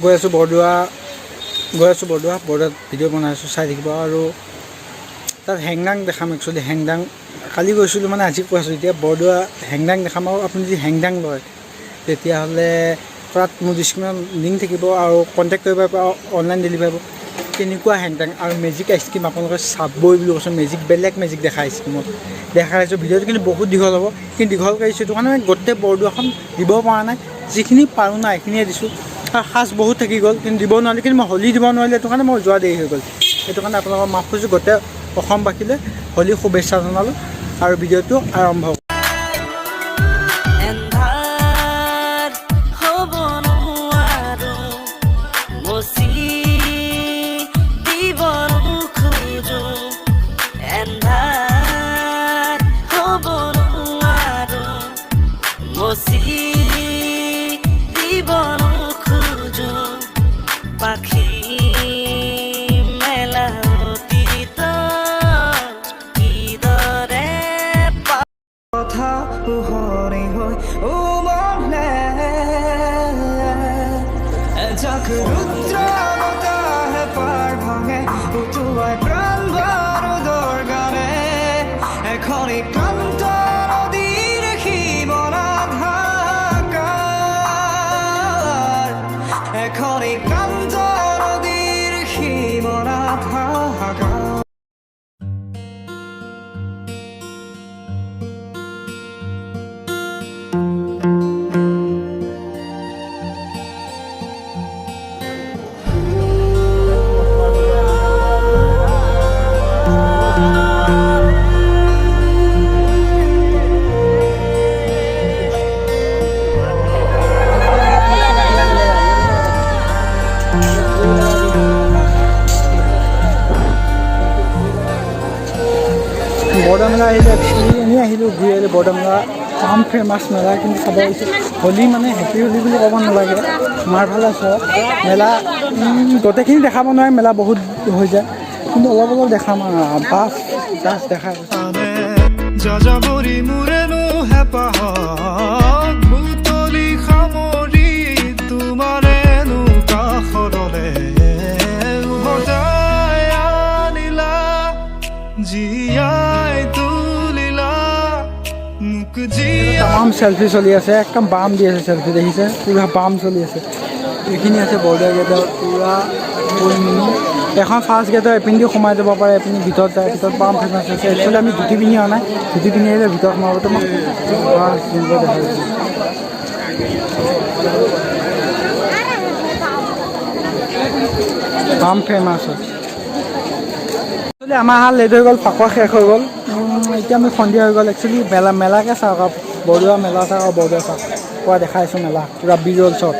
গৈ আছোঁ বৰদোৱাত ভিডিঅ' বনাই আছোঁ, চাই থাকিব। আৰু তাত হেংদাং দেখাম। একচুৱেলি হেংদাং কালি গৈছিলোঁ মানে আজি কৈ আছোঁ, এতিয়া বৰদোৱা হেংদাং দেখাম। আৰু আপুনি যদি হেংদাং লয় তেতিয়াহ'লে তাত মোৰ ডিছক্ৰিপশ্যনত লিংক থাকিব আৰু কণ্টেক্ট কৰিব পাৰিব, অনলাইন ডেলিভাৰী পাব। কেনেকুৱা হেংদাং আৰু মেজিক আইচক্ৰীম আপোনালোকে চাবই বুলি কৈছোঁ। বেলেগ মেজিক দেখা আইচক্ৰীমত দেখাইছোঁ। ভিডিঅ'টো কিন্তু বহুত দীঘল হ'ব, কিন্তু দীঘল কৰিছোঁ সেইটো কাৰণে গোটেই বৰদোৱাখন দিব পৰা নাই। যিখিনি পাৰোঁ না এইখিনিয়ে দিছোঁ। আৰু সাজ বহুত থাকি গ'ল, কিন্তু দিব নোৱাৰিলোঁ। কিন্তু মই হোলী দিব নোৱাৰিলোঁ, সেইটো কাৰণে মই যোৱা দেৰি হৈ গ'ল। সেইটো কাৰণে আপোনালোকৰ মাফ কৰিছোঁ। গোটেই অসমবাসীলৈ হোলী শুভেচ্ছা জনালোঁ আৰু ভিডিঅ'টো আৰম্ভ কৰোঁ। বৰদোৱা আহিলোঁ, একচুৱেলি এনেই আহিলোঁ, ঘূৰি আহিলোঁ। বৰদোৱা কাম ফেমাছ মেলা, কিন্তু চাব আহিছোঁ। হোলী মানে হেপী হোলী বুলি ক'ব নালাগে, আমাৰ ফালে আছে মেলা। গোটেইখিনি দেখাব নোৱাৰে, মেলা বহুত হৈ যায়, কিন্তু অলপ অলপ দেখাম আৰু বাছ দেখা তামাম চেলফি চলি আছে, একদম বাম দি আছে চেলফি, দেখিছে পুৰা বাম চলি আছে। এইখিনি আছে বৰদোৱা গেটৰ পুৰা ফুল মিনি। এখন ফাৰ্ষ্ট গেটৰ এপিনেদি সোমাই যাব পাৰে, এপিনে ভিতৰত যায়, ভিতৰত বাম ফেমাছ আছে। একচুৱেলি আমি ধুতি পিন্ধি অহা নাই, ধুতি পিন্ধি আহিলে ভিতৰত সোমাবতো মই দেখাইছোঁ। বাম ফেমাছ হয়। একচুৱেলি আমাৰ হাল লেট হৈ গ'ল, ফাকুৱা শেষ হৈ গ'ল। এতিয়া আমি সন্ধিয়া হৈ গ'ল। একচুৱেলি মেলাকে চাওক আৰু বৰদোৱা মেলা চাওক আৰু বৰদোৱা চাওক, পুৰা দেখাইছোঁ মেলা পুৰা বিৰল চব।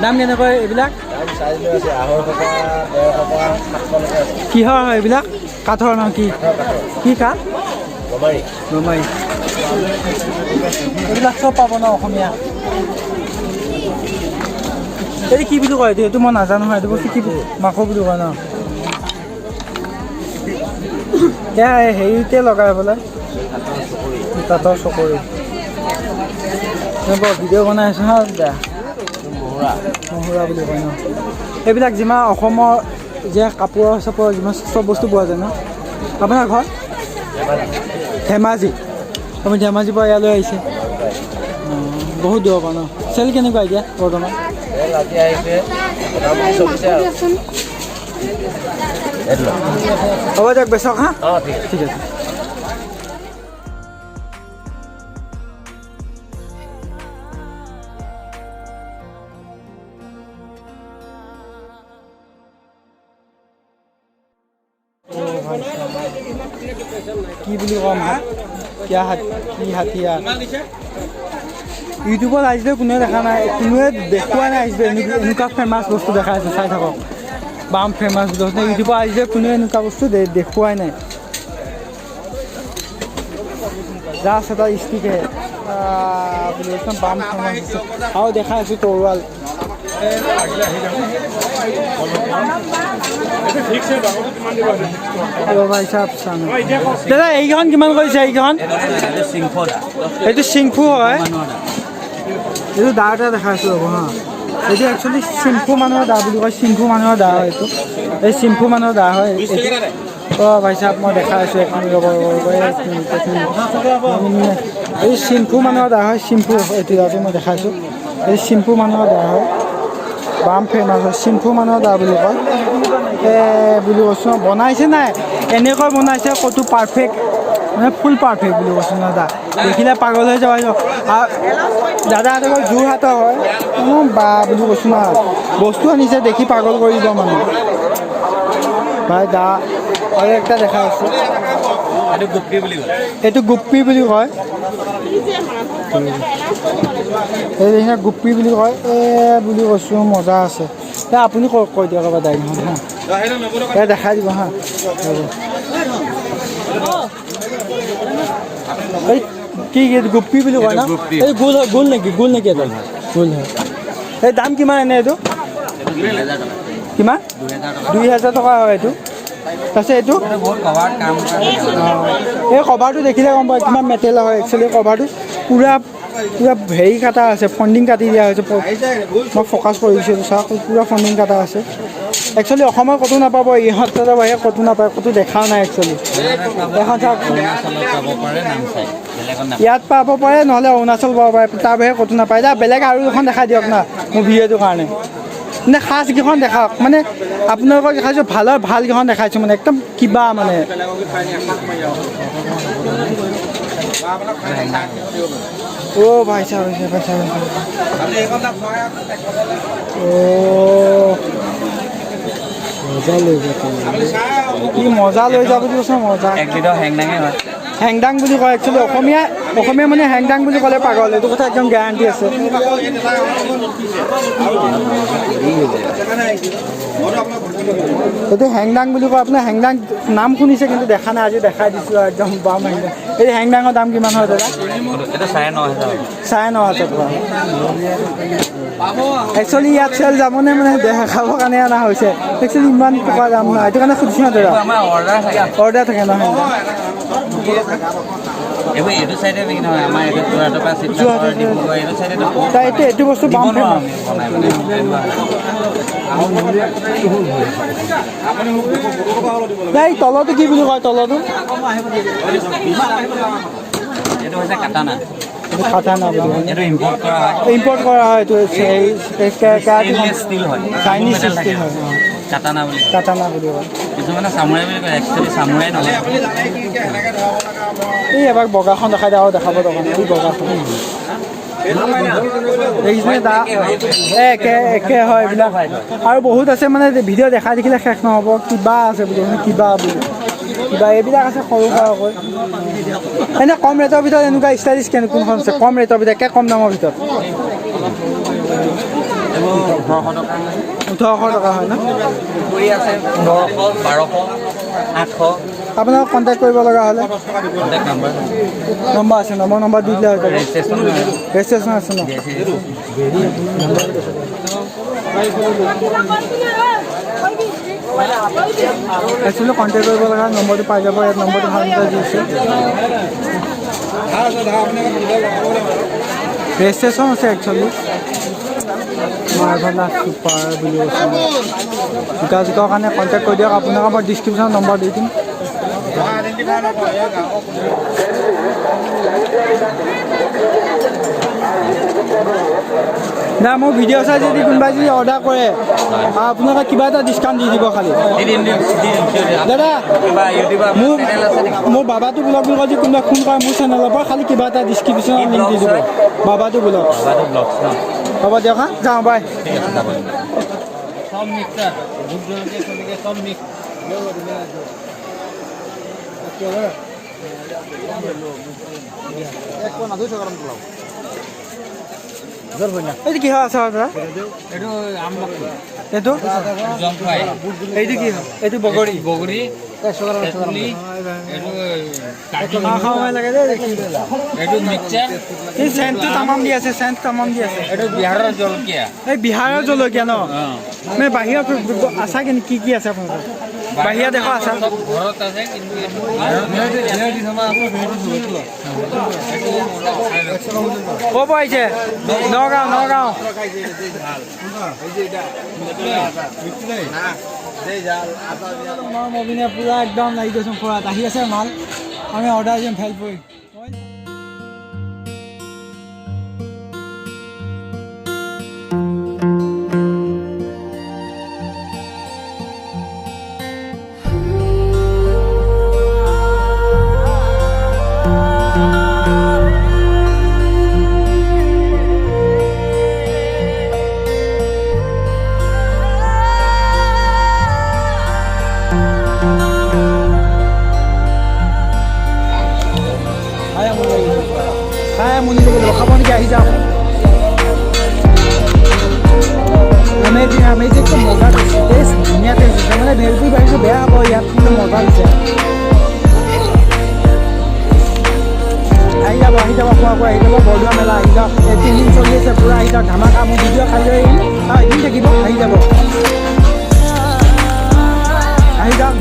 দাম কেনেকৈ এইবিলাক? কিহৰ হয় এইবিলাক? কাঠৰ নাম কি? কি কাঠ? গমাৰি। এইবিলাক চব পাব ন অসমীয়া? এইটো কি বুলি কয়? এইটো মই নাজানো হয়, এইটো বস্তু কি মাকো বুলি কয় ন? এয়া হেৰিতে লগাই বোলে তাঁতৰ চকৰি। ভিডিঅ' বনাই আছোঁ হা, বেয়া মহুৰা বুলি কয় ন? এইবিলাক যিমান অসমৰ যে কাপোৰৰ চাপোৰ যিমান চব বস্তু পোৱা যায় ন? আপোনাৰ ঘৰ ধেমাজি? আপুনি ধেমাজিৰ পৰা ইয়ালৈ আহিছে? বহুত দূৰৰ পৰা ন? চেল কেনেকুৱা এতিয়া বৰ্তমান? হ'ব দিয়ক, বেচক হা? ঠিক আছে। কি বুলি ক'ম কি হাতীয়া ইউটিউবত আহিছিলে কোনোৱে দেখা নাই কোনোৱে দেখুৱাই নাই আহিছিলে এনেকুৱা ফেমাছ বস্তু দেখাই আছে চাই থাকক বাম ফেমাছ বস্তু ইউটিউবত আহিছিলে কোনোৱে এনেকুৱা বস্তু দেখুৱাই নাই জাষ্ট এটা ষ্টিকহে বুলি কৈছে বাম ফেমাছ বস্তু আৰু দেখাই আছোঁ তৰোৱাল দাদা এইকেইখন কিমান কৰিছে এইকেইখন এইটো চিংফু হয় এইটো দা এটা দেখাইছোঁ ৰ'ব হা এইটো একচুৱেলি চিম্ফু মানুহৰ দা বুলি কয় চিম্ফু মানুহৰ দা হয় এইটো এই চিম্ফু মানুহৰ দা হয় অঁ ভাই চাহাব মই দেখাই আছোঁ এখন ৰ'ব এই চিম্ফু মানুহৰ দা হয় চিম্ফু এইটো দাটো মই দেখাইছোঁ এই চিম্ফু মানুহৰ দা হয় বাম ফেমাছ হয় চিম্ফু মানুহৰ দা বুলি কয় বুলি কৈছোঁ বনাইছে নাই এনেকৈ বনাইছে ক'তো পাৰফেক্ট মানে ফুল পাৰফেক্ট বুলি কৈছোঁ ন দা দেখিলে পাগল হৈ যাব দাদাহঁতৰ যোৰহাটৰ হয় বা বুলি কৈছোঁ না বস্তু আনিছে দেখি পাগল কৰি দিব মানুহ ভাই দা আৰু একটা দেখাই আছোঁ এইটো গুপ্পি বুলি কয় এই গুপ্পি বুলি কয় বুলি কৈছোঁ মজা আছে আপুনি কৈ দিয়ক ৰ'বা দাইখন হা দেখাই দিব হা এই কি গুপ্পি বুলি কয় না এই গোল নেকি এটা গোল হয় এই দাম কিমান এনে এইটো কিমান 2000 টকা হয় এইটো তাৰপিছত এইটো এই কভাৰটো দেখিলে গম পায় কিমান মেটেল হয় একচুৱেলি কভাৰটো পূৰা হেৰি কাটা আছে ফণ্ডিং কাটি দিয়া হৈছে মই ফ'কাছ কৰিছোঁ চাওক পূৰা ফণ্ডিং কাটা আছে একচুৱেলি অসমত ক'তো নাপাব ইহঁতৰ বাহিৰে ক'তো নাপায় ক'তো দেখাও নাই একচুৱেলি এখন চাওক ইয়াত পাব পাৰে নহ'লে অৰুণাচল পাব পাৰে তাৰ বাহিৰে ক'তো নাপায় দা বেলেগ আৰু এখন দেখাই দিয়ক না মোৰ ভিডিঅ'টোৰ কাৰণে মানে সাজকেইখন দেখাওক মানে আপোনালোকক দেখাইছোঁ ভালকেইখন দেখাইছোঁ মানে একদম কিবা মানে অ' ভাই চাহ মজা লৈ কি মজা লৈ যাব বুলি কৈছে মজা হেংদাং বুলি কয় একচুৱেলি অসমীয়া মানে হেংদাং বুলি ক'লে পাগল এইটো কথা একদম গেৰাণ্টি আছে এইটো হেংদাং বুলি কয় আপোনাৰ হেংদাং নাম শুনিছে কিন্তু দেখা নাই আজি দেখাই দিছোঁ একদম বাম হেংদাং এই হেংদাঙৰ দাম কিমান হয় দাদা 9,500 টকা একচুৱেলি ইয়াত চেল যাবনে মানে দেখাবৰ কাৰণে অনা হৈছে একচুৱেলি ইমান টকা দাম নহয় সেইটো কাৰণে সুধিছোঁ দাদা অৰ্ডাৰ থাকে নহয় এইটো বস্তু এই তলটো কি বুলি কয় তলটো খাটানা ইম্পৰ্ট কৰা হয় এইটো চাইনিজ ষ্টিল হয় কাটানা বুলি কয় কিছুমানে চামুৰাই বুলি কয় একচুৱেলি চামুৰাই নহয় এই এবাৰ বগাখন দেখাই দিয়া আৰু দেখাব দোকান এই বগাখন একে হয় এইবিলাক আৰু বহুত আছে মানে ভিডিঅ' দেখাই দেখিলে শেষ নহ'ব কিবা আছে বুলি কিবা এইবিলাক আছে সৰু সৰুকৈ এনে কম ৰেটৰ ভিতৰত এনেকুৱা ষ্টাইলিছ কোনখন আছে কম ৰেটৰ ভিতৰত একে কম দামৰ ভিতৰত 1800 টকা হয় ন 1200 আপোনাক কণ্টেক্ট কৰিব লগা হ'লে নম্বৰ আছে নম্বৰ দি দিলে হৈ যাব ৰেজিষ্ট্ৰেশ্যন আছে ন একচুৱেলি কণ্টেক্ট কৰিব লগা নম্বৰটো পাই যাব ইয়াত নম্বৰটো ভালদৰে দিছোঁ ৰেজিষ্ট্ৰেশ্যন আছে একচুৱেলি মাৰ্ভেলাছ ছুপাৰ বুলি কৈছোঁ জোতা জোতাৰ কাৰণে কণ্টেক্ট কৰি দিয়ক আপোনাক মই ডিছক্ৰিপশ্যনত নম্বৰ দি দিম না মোৰ ভিডিঅ' চাই যদি কোনোবাই যদি অৰ্ডাৰ কৰে আপোনালোকে কিবা এটা ডিছকাউণ্ট দি দিব খালি দাদা মোৰ বাবাটো ব্লগ বুলি যদি কোনোবাই ফোন কৰে মোৰ চেনেলৰ পৰা খালি কিবা এটা ডিছক্ৰিপশ্যনত লিংক দি দিব বাবাটো ব্লগ হ'ব দিয়ক হা যাওঁ বাই এইটো কি হয় আছে দাদা এইটো এইটো কি হয় এইটো বগৰী লাগে এই চেণ্টটো তামাম দি আছে বিহাৰৰ জলকীয়া এই বিহাৰৰ জলকীয়া ন মানে বাহিৰত আছা কি কি আছে আপোনালোকৰ বাহিৰা দেশৰ আছা ঘৰত আছে কিন্তু ক'ৰ পৰা আহিছে নগাঁও মবিনে পুৰা একদম লাগি গৈছোঁ ফুৰাত আহি আছে মাল আমি অৰ্ডাৰ দিম ফেল কৰি খাব নেকি আহি যাওক আমি যে মজা টেষ্ট ধুনীয়া টেষ্ট দিছে মানে ভেলপুৰি বাঢ়িছোঁ বেয়া হ'ব ইয়াত কিন্তু মজা দিছে আহি যাব খোৱা আহি যাব বৰদোৱা মেলা আহি যাওক 3 দিন চলি আছে পূৰা আহি যাওক ধামাকা মোৰ ভিডিঅ' খাই লৈ এদিন থাকিব আহি যাব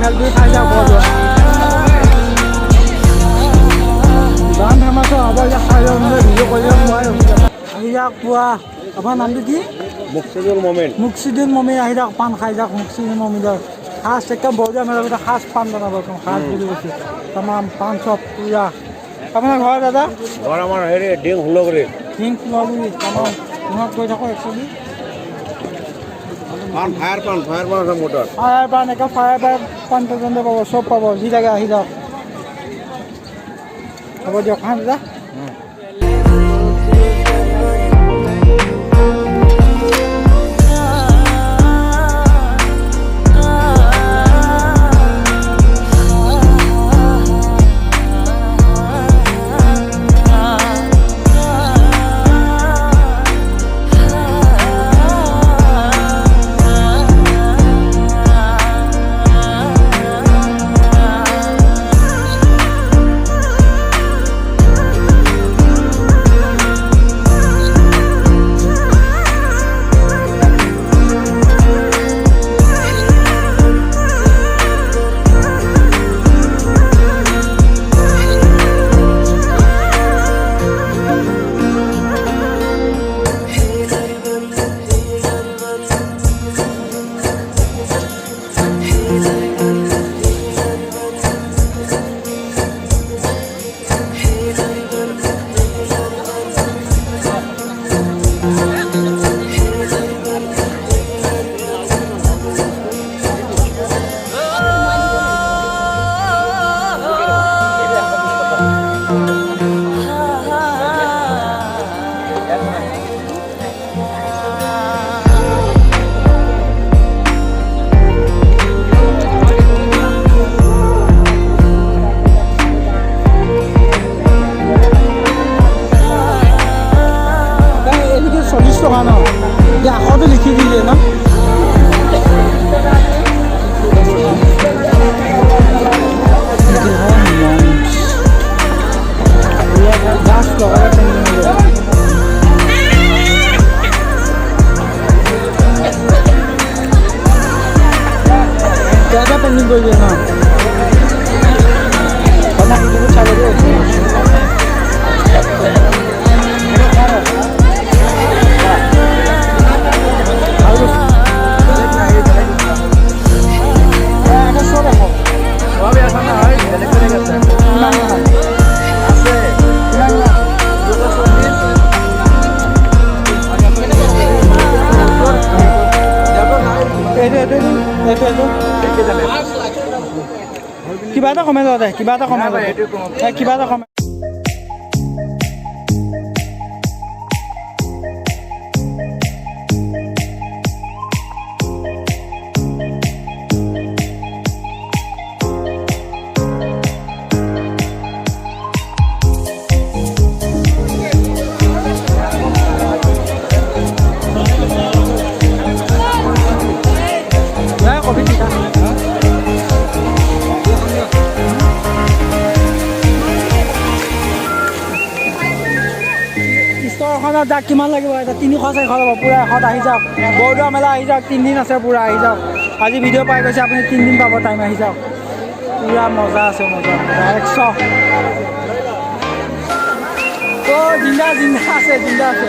ভেলপুৰি খাই যাওক বৰদোৱা দাম ফেমাছ হ'ব এতিয়া খাই যাওক ভিডিঅ' কৰিব নোৱাৰে আহি যাওক পোৱা আপোনাৰ নামটো কি মুকছিদুল মমিন আহি যাওক পাণ খাই যাওক মুকছিদুল মমিনৰ সাজ একদম বৰদোৱা মেলাৰ ভিতৰত সাজ পাণ বনাব সাজ বুলি কৈছে তামাম পাণ চব পূৰা আপোনাৰ ঘৰ দাদা ঘৰ আমাৰ হেৰি ডিং হুলগুৰি তামাম তোমাক কৈ থাকোঁ একচুৱেলি ফায়াৰ পাণ আছে মোটৰ ফায়াৰ পাণ পৰ্যন্ত পাব চব পাব যি লাগে আহি যাওক হ'ব দিয়ক হা দাদা কিবা এটা কমাই লওঁ দে কিবা এটা কমাই নগাঁৱত যাক কিমান লাগিব এতিয়া 300 400 ল'ব পূৰা 100 আহি যাওক বৰদোৱা মেলা আহি যাওক 3 দিন আছে পূৰা আহি যাওক আজি ভিডিঅ' পাই গৈছে আপুনি 3 দিন পাব টাইম আহি যাওক পূৰা মজা আছে মজা 100 জিন্দা আছে জিন্দা আছে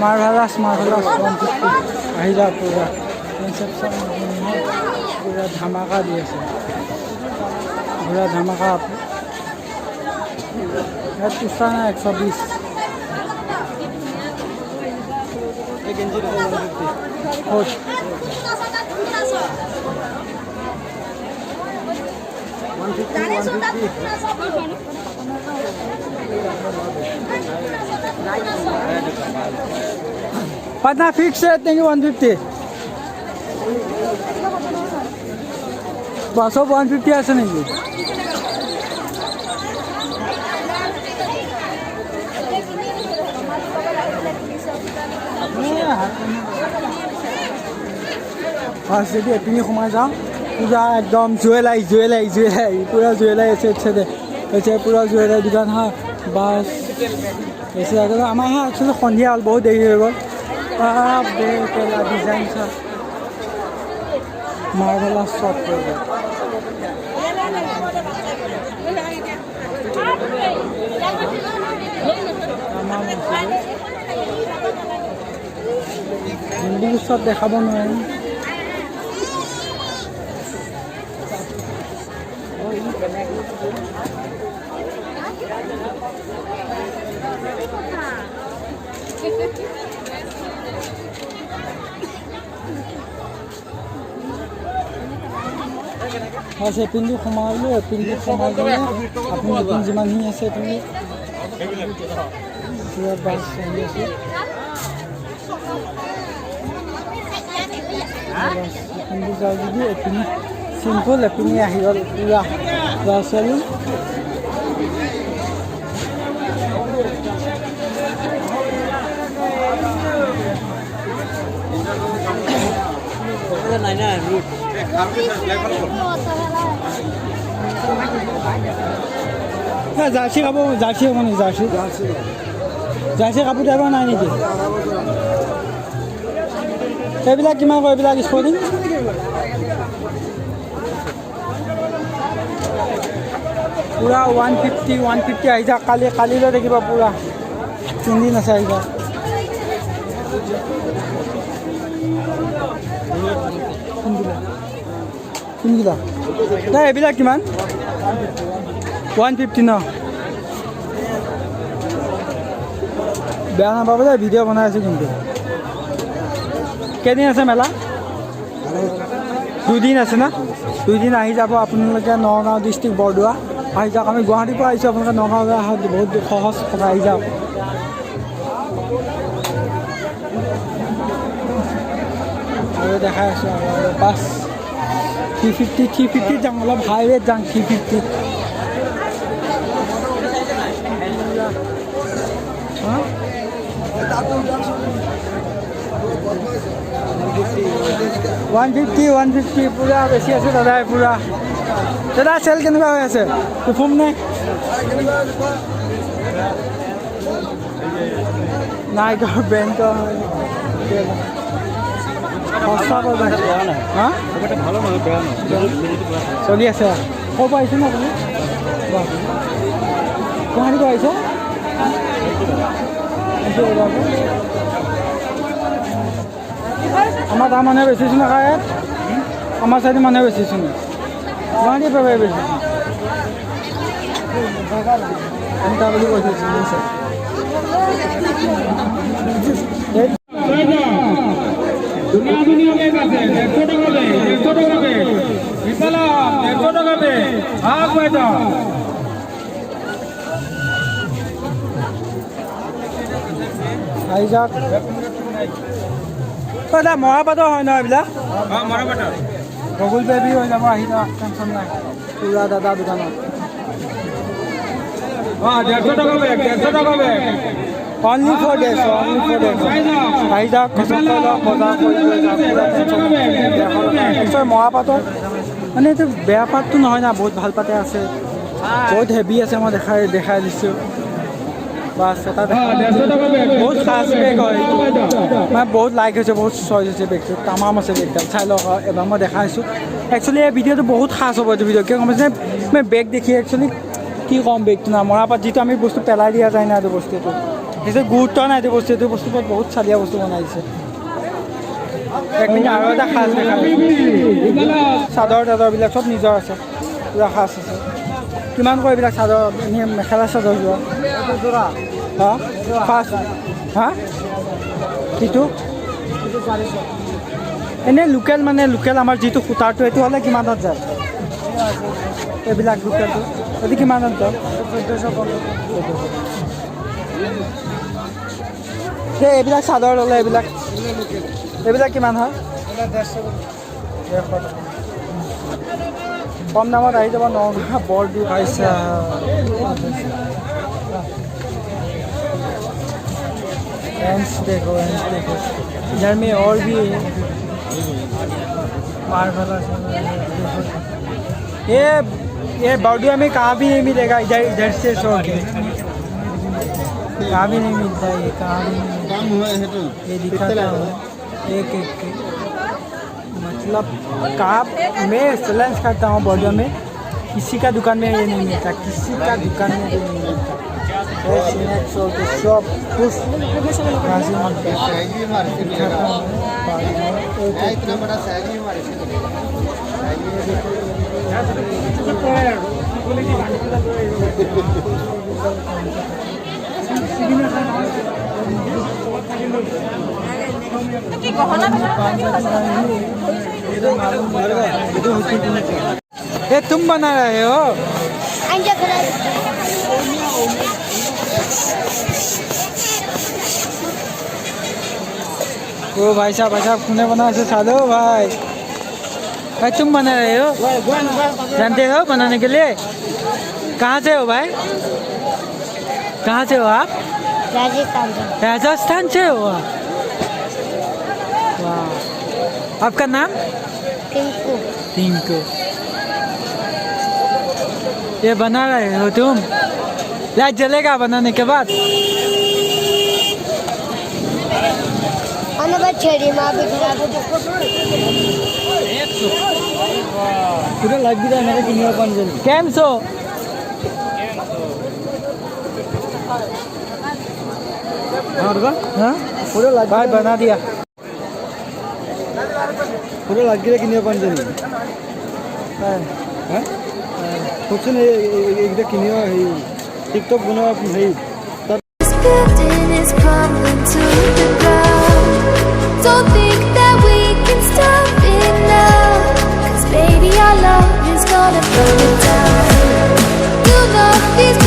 মাৰ্ভেলাছ 150 আহি যাওক পূৰা পূৰা ধামাকা দি আছে পূৰা ধামাকা ইয়াত পুষ্টা নাই 120 पटना फिक्स है देंगे 150 बस 150 ऐसे नहीं बस यदि अपनी घुमा जाओ पूरा एकदम जुएलाई पूरा जुएलाई ऐसे अच्छे दे ऐसे पूरा जुएलाई दुकान हाँ बस ऐसे अगर हमारे यहाँ एक्चुअली सन्धिया हल बहुत देरी हो गल बेला डिजाइन सा मार्वेला शॉप हो गया हिंदी सब देखा नहीं ऐसे पिंडी घुमा लो पिंडी घुमा गए अपनी दुकान जिमान ही ऐसे पिंडी पूरा बस पिंडी जाओ जी अपनी सिंपल अपनी आही गल पूरा रासली নাই না রুট জাৰ্চি কাপোৰ জাৰ্চি মানে জাৰ্চি কাপোৰ টাইপৰ নাই নেকি এইবিলাক কিমান কয় এইবিলাক স্পৰ্টিং পূৰা 150 আহি যাওক কালিলৈ দেখিব পূৰা 3 দিন আছে আহি যাওক কিমান নাই এইবিলাক কিমান 150 ন বেয়া নাপাব দে ভিডিঅ' বনাই আছোঁ কিন্তু কেইদিন আছে মেলা 2 দিন আছে না 2 দিন আহি যাব আপোনালোকে নগাঁও ডিষ্ট্ৰিক্ট বৰদোৱা আহি যাওক আমি গুৱাহাটীৰ পৰা আহিছোঁ আপোনালোকে নগাঁও অহা বহুত সহজ কথা আহি যাওক আৰু দেখাই আছোঁ আৰু বাছ 350 যাওঁ অলপ হাই ৰেট যাওঁ 350 150 পূৰা বেছি আছে দাদা পূৰা দাদা চেল কেনেকুৱা হৈ আছে ফোন নাই নাইকৰ ব্ৰেণ্ডৰ সস্তা পাবা হা ভালো নহয় বেয়া নহয় চলি আছে ক'ৰ পৰা আহিছে ন আপুনি গুৱাহাটীৰ পৰা আহিছে আমাৰ তাৰ মানুহে বেচিছোঁ না ইয়াত আমাৰ চাইডে মানুহে বেচিছোঁ না গুৱাহাটীৰ পৰা বেচিছোঁ এনেকুৱা বুলি কৈছোঁ আহি যাওক দাদা মৰাপাতৰ হয় ন এইবিলাক মৰাপাটৰ গুগল পে' হৈ যাব আহি যাওক টেনশ্যন নাই পুৰা দাদা দোকানত 150 টাকা বেগ 150 টাকা বেগ অনলি ফৰ ডেজ আহি যাওক পচন্দ কৰি লওক বজাৰ কৰি লৈ যাওক পুৰা টেনশ্যন নিশ্চয় মৰাপাতৰ মানে এইটো বেয়া পাতটো নহয় না বহুত ভাল পাতে আছে বহুত হেভি আছে মই দেখাই দিছোঁ বাছ এটা বহুত খাচ বেগ হয় মানে বহুত লাইক হৈছে বহুত চইচ হৈছে বেগটো তামাম আছে বেগডাল চাই লওক এবাৰ মই দেখাইছোঁ একচুৱেলি এই ভিডিঅ'টো বহুত খাচ হ'ব এইটো ভিডিঅ' কিয় গম পাইছে মই বেগ দেখি একচুৱেলি কি ক'ম বেগটো না মৰাপাত যিটো আমি বস্তু পেলাই দিয়া যায় না এইটো বস্তুটো সেইটো গুৰুত্ব নাই এইটো বস্তু বহুত চালিয়া বস্তু বনাই দিছে এক মিনিট আৰু এটা খাচ দেখা চাদৰ তাদৰবিলাক চব নিজৰ আছে পুৰা খাচ আছে কিমান কয় এইবিলাক চাদৰ এনেই মেখেলা চাদৰ যোৰা হা ফাৰ্ষ্ট হা কিটো এনেই লোকেল মানে লোকেল আমাৰ যিটো সূতাৰটো এইটো হ'লে কিমানত যায় এইবিলাক লোকেলটো এইটো কিমানত যায় 1400 সেই এইবিলাক চাদৰ ল'লে এইবিলাক কিমান হয় 150 কম দামত আহি যাব নগাঁও বৰদোৱা পাইছা देखो इधर में और भी है मार्बल ये बॉर्डर में कहाँ भी नहीं मिलेगा इधर से शो कहाँ भी नहीं मिलता ये कहाँ भी नहीं मिलता ये दिखाता हूँ एक मतलब कहाँ मैं एक्सलेंस करता हूँ बॉर्डर में किसी का दुकान में ये नहीं मिलता किसी का दुकान में ये नहीं मिलता सब कुछ इतना बड़ा साइज भी हमारे ये तुम बना रहे हो ओ भाई साहब खूने बना से सालो भाई तुम बना रहे हो जानते हो बनाने के लिए कहाँ से हो भाई कहाँ से हो आप राजस्थान से हो वाह आपका नाम टिंकू ये बना रहे हो तुम लाइट जलेगा बनाने के बाद पूरा लाइट भी मेरे किन्हीं और कैम सो हाँ पूरा लाइट भाई बना दिया पूरा लाइट गिरा किन्हीं और कुछ नहीं एक किन्हीं और टिकटॉक बना है Don't think that we can stop it now, 'cause baby our love is gonna burn it down. You know these